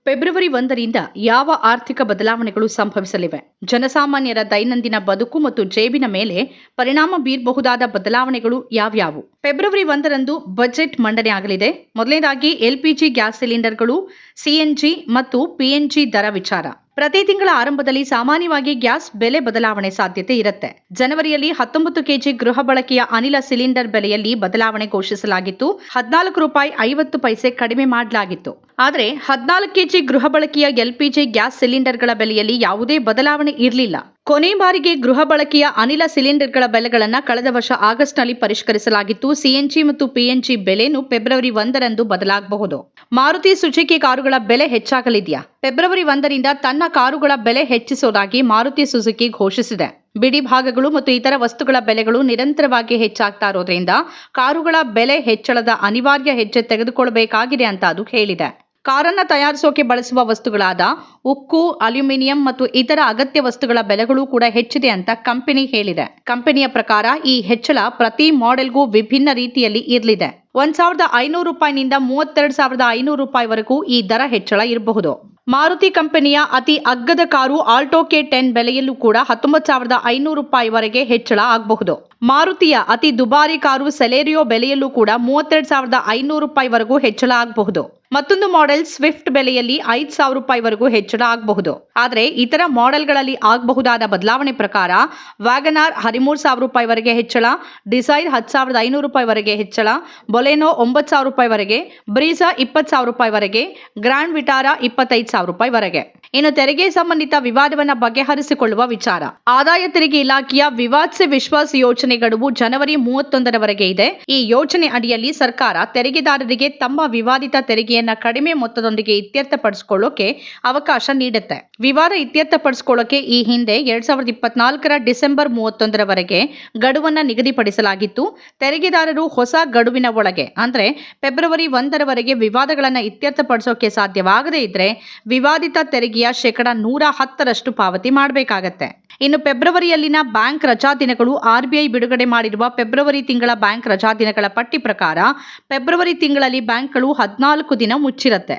February 1ರಿಂದ ಯಾವ ಆರ್ಥಿಕ ಬದಲಾವಣೆಗಳು ಸಂಭವಿಸಲಿವೆ? ಜನಸಾಮಾನ್ಯರ ದೈನಂದಿನ ಬದುಕು ಮತ್ತು ಜೇಬಿನ ಮೇಲೆ ಪರಿಣಾಮ ಬೀರಬಹುದಾದ ಬದಲಾವಣೆಗಳು ಯಾವ್ಯಾವು? ಫೆಬ್ರವರಿ 1ರಂದು ಬಜೆಟ್ ಮಂಡನೆ ಆಗಲಿದೆ. ಮೊದಲನೇದಾಗಿ ಎಲ್ಪಿಜಿ ಗ್ಯಾಸ್ ಸಿಲಿಂಡರ್ಗಳು, ಸಿಎನ್ಜಿ ಮತ್ತು ಪಿಎನ್ಜಿ ದರ ವಿಚಾರ. ಪ್ರತಿ ತಿಂಗಳ ಆರಂಭದಲ್ಲಿ ಸಾಮಾನ್ಯವಾಗಿ ಗ್ಯಾಸ್ ಬೆಲೆ ಬದಲಾವಣೆ ಸಾಧ್ಯತೆ ಇರುತ್ತೆ. ಜನವರಿಯಲ್ಲಿ 19 ಕೆಜಿ ಗೃಹ ಬಳಕೆಯ ಅನಿಲ ಸಿಲಿಂಡರ್ ಬೆಲೆಯಲ್ಲಿ ಬದಲಾವಣೆ ಘೋಷಿಸಲಾಗಿತ್ತು. 14 ರೂಪಾಯಿ 50 ಪೈಸೆ ಕಡಿಮೆ ಮಾಡಲಾಗಿತ್ತು. ಆದರೆ 14 ಕೆಜಿ ಗೃಹ ಬಳಕೆಯ ಎಲ್ಪಿಜಿ ಗ್ಯಾಸ್ ಸಿಲಿಂಡರ್ಗಳ ಬೆಲೆಯಲ್ಲಿ ಯಾವುದೇ ಬದಲಾವಣೆ ಇರಲಿಲ್ಲ. ಕೊನೆ ಬಾರಿಗೆ ಗೃಹ ಬಳಕೆಯ ಅನಿಲ ಸಿಲಿಂಡರ್ಗಳ ಬೆಲೆಗಳನ್ನು ಕಳೆದ ವರ್ಷ ಆಗಸ್ಟ್ನಲ್ಲಿ ಪರಿಷ್ಕರಿಸಲಾಗಿತ್ತು. ಸಿಎನ್ಜಿ ಮತ್ತು ಪಿಎನ್ಜಿ ಬೆಲೆನೂ ಫೆಬ್ರವರಿ 1ರಂದು ಬದಲಾಗಬಹುದು. ಮಾರುತಿ ಸುಜುಕಿ ಕಾರುಗಳ ಬೆಲೆ ಹೆಚ್ಚಾಗಲಿದೆಯಾ? ಫೆಬ್ರವರಿ 1ರಿಂದ ತನ್ನ ಕಾರುಗಳ ಬೆಲೆ ಹೆಚ್ಚಿಸುವುದಾಗಿ ಮಾರುತಿ ಸುಜುಕಿ ಘೋಷಿಸಿದೆ. ಬಿಡಿ ಭಾಗಗಳು ಮತ್ತು ಇತರ ವಸ್ತುಗಳ ಬೆಲೆಗಳು ನಿರಂತರವಾಗಿ ಹೆಚ್ಚಾಗ್ತಾ ಇರೋದ್ರಿಂದ ಕಾರುಗಳ ಬೆಲೆ ಹೆಚ್ಚಳದ ಅನಿವಾರ್ಯ ಹೆಜ್ಜೆ ತೆಗೆದುಕೊಳ್ಳಬೇಕಾಗಿದೆ ಅಂತ ಅದು ಹೇಳಿದೆ. ಕಾರನ್ನ ತಯಾರಿಸೋಕೆ ಬಳಸುವ ವಸ್ತುಗಳಾದ ಉಕ್ಕು, ಅಲ್ಯೂಮಿನಿಯಂ ಮತ್ತು ಇತರ ಅಗತ್ಯ ವಸ್ತುಗಳ ಬೆಲೆಗಳು ಕೂಡ ಹೆಚ್ಚಿದೆ ಅಂತ ಕಂಪನಿ ಹೇಳಿದೆ. ಕಂಪನಿಯ ಪ್ರಕಾರ ಈ ಹೆಚ್ಚಳ ಪ್ರತಿ ಮಾಡೆಲ್ಗೂ ವಿಭಿನ್ನ ರೀತಿಯಲ್ಲಿ ಇರಲಿದೆ. 1,500 ರೂಪಾಯಿನಿಂದ 32,500 ರೂಪಾಯಿವರೆಗೂ ಈ ದರ ಹೆಚ್ಚಳ ಇರಬಹುದು. ಮಾರುತಿ ಕಂಪನಿಯ ಅತಿ ಅಗ್ಗದ ಕಾರು ಆಲ್ಟೋ K10 ಬೆಲೆಯಲ್ಲೂ ಕೂಡ 19,500 ರೂಪಾಯಿವರೆಗೆ ಹೆಚ್ಚಳ ಆಗಬಹುದು. ಮಾರುತಿಯ ಅತಿ ದುಬಾರಿ ಕಾರು ಸೆಲೆರಿಯೋ ಬೆಲೆಯಲ್ಲೂ ಕೂಡ 32,500 ರೂಪಾಯಿವರೆಗೂ ಹೆಚ್ಚಳ ಆಗಬಹುದು. ಮತ್ತೊಂದು ಮಾಡೆಲ್ ಸ್ವಿಫ್ಟ್ ಬೆಲೆಯಲ್ಲಿ 5,000 ರೂಪಾಯಿವರೆಗೂ ಹೆಚ್ಚಳ ಆಗಬಹುದು. ಆದರೆ ಇತರ ಮಾಡೆಲ್ಗಳಲ್ಲಿ ಆಗಬಹುದಾದ ಬದಲಾವಣೆ ಪ್ರಕಾರ ವ್ಯಾಗನಾರ್ 13,000 ರೂಪಾಯಿವರೆಗೆ ಹೆಚ್ಚಳ, ಡಿಸೈರ್ 10,500 ರೂಪಾಯಿವರೆಗೆ ಹೆಚ್ಚಳ, ಬೊಲೆನೋ 9,000 ರೂಪಾಯಿವರೆಗೆ, ಬ್ರೀಜಾ 20,000 ರೂಪಾಯಿವರೆಗೆ, ಗ್ರ್ಯಾಂಡ್ ವಿಟಾರಾ 25,000 ರೂಪಾಯಿವರೆಗೆ. ಇನ್ನು ತೆರಿಗೆ ಸಂಬಂಧಿತ ವಿವಾದವನ್ನು ಬಗೆಹರಿಸಿಕೊಳ್ಳುವ ವಿಚಾರ. ಆದಾಯ ತೆರಿಗೆ ಇಲಾಖೆಯ ವಿವಾದ್ ಸೆ ವಿಶ್ವಾಸ್ ಯೋಜನೆ ಗಡುವು ಜನವರಿ 31ರವರೆಗೆ ಇದೆ. ಈ ಯೋಜನೆ ಅಡಿಯಲ್ಲಿ ಸರ್ಕಾರ ತೆರಿಗೆದಾರರಿಗೆ ತಮ್ಮ ವಿವಾದಿತ ತೆರಿಗೆಯನ್ನ ಕಡಿಮೆ ಮೊತ್ತದೊಂದಿಗೆ ಇತ್ಯರ್ಥಪಡಿಸಿಕೊಳ್ಳೋಕೆ ಅವಕಾಶ ನೀಡುತ್ತೆ. ವಿವಾದ ಇತ್ಯರ್ಥಪಡಿಸಿಕೊಳ್ಳೋಕೆ ಈ ಹಿಂದೆ 2024ರ ಡಿಸೆಂಬರ್ 31ರವರೆಗೆ ಗಡುವನ್ನ ನಿಗದಿಪಡಿಸಲಾಗಿತ್ತು. ತೆರಿಗೆದಾರರು ಹೊಸ ಗಡುವಿನ ಒಳಗೆ ಅಂದ್ರೆ ಫೆಬ್ರವರಿ 1ರವರೆಗೆ ವಿವಾದಗಳನ್ನು ಇತ್ಯರ್ಥಪಡಿಸೋಕೆ ಸಾಧ್ಯವಾಗದೇ ಇದ್ರೆ ವಿವಾದಿತ ತೆರಿಗೆಯ 110% ಪಾವತಿ ಮಾಡಬೇಕಾಗತ್ತೆ. ಇನ್ನು ಫೆಬ್ರವರಿಯಲ್ಲಿನ ಬ್ಯಾಂಕ್ ರಜಾ ದಿನಗಳು. ಆರ್ಬಿಐ ಬಿಡುಗಡೆ ಮಾಡಿರುವ ಫೆಬ್ರವರಿ ತಿಂಗಳ ಬ್ಯಾಂಕ್ ರಜಾ ದಿನಗಳ ಪಟ್ಟಿ ಪ್ರಕಾರ ಫೆಬ್ರವರಿ ತಿಂಗಳಲ್ಲಿ ಬ್ಯಾಂಕ್ಗಳು 14 ದಿನ ಮುಚ್ಚಿರುತ್ತೆ.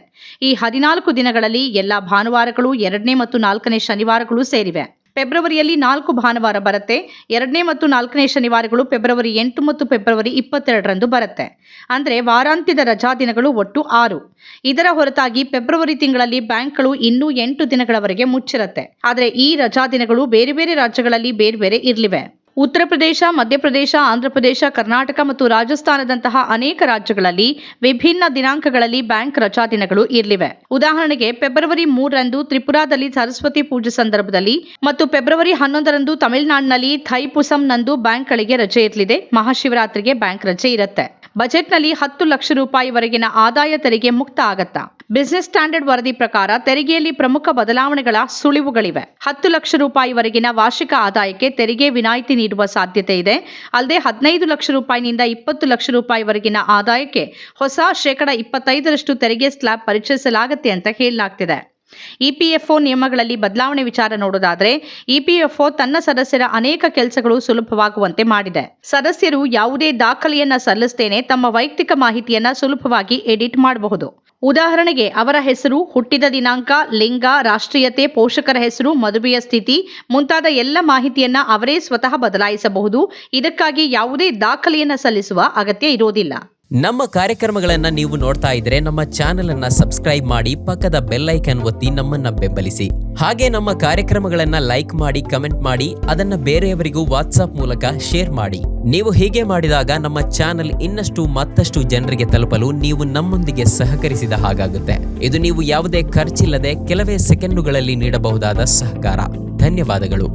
ಈ 14 ದಿನಗಳಲ್ಲಿ ಎಲ್ಲಾ ಭಾನುವಾರಗಳು, 2ನೇ ಮತ್ತು 4ನೇ ಶನಿವಾರಗಳು ಸೇರಿವೆ. ಫೆಬ್ರವರಿಯಲ್ಲಿ 4 ಭಾನುವಾರ ಬರುತ್ತೆ. 2ನೇ ಮತ್ತು 4ನೇ ಶನಿವಾರಗಳು ಫೆಬ್ರವರಿ 8 ಮತ್ತು ಫೆಬ್ರವರಿ 22ರಂದು ಬರುತ್ತೆ. ಅಂದ್ರೆ ವಾರಾಂತ್ಯದ ರಜಾ ದಿನಗಳು ಒಟ್ಟು 6. ಇದರ ಹೊರತಾಗಿ ಫೆಬ್ರವರಿ ತಿಂಗಳಲ್ಲಿ ಬ್ಯಾಂಕ್ಗಳು ಇನ್ನೂ 8 ದಿನಗಳವರೆಗೆ ಮುಚ್ಚಿರುತ್ತೆ. ಆದರೆ ಈ ರಜಾ ದಿನಗಳು ಬೇರೆ ಬೇರೆ ರಾಜ್ಯಗಳಲ್ಲಿ ಬೇರೆ ಬೇರೆ ಇರಲಿವೆ. ಉತ್ತರ ಪ್ರದೇಶ, ಮಧ್ಯಪ್ರದೇಶ, ಆಂಧ್ರಪ್ರದೇಶ, ಕರ್ನಾಟಕ ಮತ್ತು ರಾಜಸ್ಥಾನದಂತಹ ಅನೇಕ ರಾಜ್ಯಗಳಲ್ಲಿ ವಿಭಿನ್ನ ದಿನಾಂಕಗಳಲ್ಲಿ ಬ್ಯಾಂಕ್ ರಜಾ ದಿನಗಳು ಇರಲಿವೆ. ಉದಾಹರಣೆಗೆ ಫೆಬ್ರವರಿ 3ರಂದು ತ್ರಿಪುರಾದಲ್ಲಿ ಸರಸ್ವತಿ ಪೂಜೆ ಸಂದರ್ಭದಲ್ಲಿ ಮತ್ತು ಫೆಬ್ರವರಿ 11ರಂದು ತಮಿಳುನಾಡಿನಲ್ಲಿ ಥೈಪುಸಂನಂದು ಬ್ಯಾಂಕ್ಗಳಿಗೆ ರಜೆ ಇರಲಿದೆ. ಮಹಾಶಿವರಾತ್ರಿಗೆ ಬ್ಯಾಂಕ್ ರಜೆ ಇರುತ್ತೆ. ಬಜೆಟ್ನಲ್ಲಿ 10 ಲಕ್ಷ ರೂಪಾಯಿವರೆಗಿನ ಆದಾಯ ತೆರಿಗೆ ಮುಕ್ತ ಆಗತ್ತಾ? ಬಿಸಿನೆಸ್ ಸ್ಟ್ಯಾಂಡರ್ಡ್ ವರದಿ ಪ್ರಕಾರ ತೆರಿಗೆಯಲ್ಲಿ ಪ್ರಮುಖ ಬದಲಾವಣೆಗಳ ಸುಳಿವುಗಳಿವೆ. 10 ಲಕ್ಷ ರೂಪಾಯಿವರೆಗಿನ ವಾರ್ಷಿಕ ಆದಾಯಕ್ಕೆ ತೆರಿಗೆ ವಿನಾಯಿತಿ ನೀಡುವ ಸಾಧ್ಯತೆ ಇದೆ. ಅಲ್ಲದೆ 15 ಲಕ್ಷ ರೂಪಾಯಿನಿಂದ 20 ಲಕ್ಷ ರೂಪಾಯಿವರೆಗಿನ ಆದಾಯಕ್ಕೆ ಹೊಸ 25% ತೆರಿಗೆ ಸ್ಲ್ಯಾಬ್ ಪರಿಚಯಿಸಲಾಗುತ್ತೆ ಅಂತ ಹೇಳಲಾಗ್ತಿದೆ. ಇಪಿಎಫ್ಒ ನಿಯಮಗಳಲ್ಲಿ ಬದಲಾವಣೆ ವಿಚಾರ ನೋಡೋದಾದ್ರೆ ಇಪಿಎಫ್ಒ ತನ್ನ ಸದಸ್ಯರ ಅನೇಕ ಕೆಲಸಗಳು ಸುಲಭವಾಗುವಂತೆ ಮಾಡಿದೆ. ಸದಸ್ಯರು ಯಾವುದೇ ದಾಖಲೆಯನ್ನ ಸಲ್ಲಿಸದೇನೆ ತಮ್ಮ ವೈಯಕ್ತಿಕ ಮಾಹಿತಿಯನ್ನ ಸುಲಭವಾಗಿ ಎಡಿಟ್ ಮಾಡಬಹುದು. ಉದಾಹರಣೆಗೆ ಅವರ ಹೆಸರು, ಹುಟ್ಟಿದ ದಿನಾಂಕ, ಲಿಂಗ, ರಾಷ್ಟ್ರೀಯತೆ, ಪೋಷಕರ ಹೆಸರು, ಮದುವೆಯ ಸ್ಥಿತಿ ಮುಂತಾದ ಎಲ್ಲ ಮಾಹಿತಿಯನ್ನ ಅವರೇ ಸ್ವತಃ ಬದಲಾಯಿಸಬಹುದು. ಇದಕ್ಕಾಗಿ ಯಾವುದೇ ದಾಖಲೆಯನ್ನ ಸಲ್ಲಿಸುವ ಅಗತ್ಯ ಇರೋದಿಲ್ಲ. ನಮ್ಮ ಕಾರ್ಯಕ್ರಮಗಳನ್ನು ನೀವು ನೋಡ್ತಾ ಇದ್ರೆ ನಮ್ಮ ಚಾನೆಲ್ ಅನ್ನ ಸಬ್ಸ್ಕ್ರೈಬ್ ಮಾಡಿ, ಪಕ್ಕದ ಬೆಲ್ ಐಕಾನ್ ಒತ್ತಿ ನಮ್ಮನ್ನ ಬೆಂಬಲಿಸಿ. ಹಾಗೆ ನಮ್ಮ ಕಾರ್ಯಕ್ರಮಗಳನ್ನ ಲೈಕ್ ಮಾಡಿ, ಕಮೆಂಟ್ ಮಾಡಿ, ಅದನ್ನ ಬೇರೆಯವರಿಗೂ ವಾಟ್ಸ್ಆಪ್ ಮೂಲಕ ಶೇರ್ ಮಾಡಿ. ನೀವು ಹೀಗೆ ಮಾಡಿದಾಗ ನಮ್ಮ ಚಾನೆಲ್ ಮತ್ತಷ್ಟು ಜನರಿಗೆ ತಲುಪಲು ನೀವು ನಮ್ಮೊಂದಿಗೆ ಸಹಕರಿಸಿದ ಹಾಗಾಗುತ್ತೆ. ಇದು ನೀವು ಯಾವುದೇ ಖರ್ಚಿಲ್ಲದೆ ಕೆಲವೇ ಸೆಕೆಂಡುಗಳಲ್ಲಿ ನೀಡಬಹುದಾದ ಸಹಕಾರ. ಧನ್ಯವಾದಗಳು.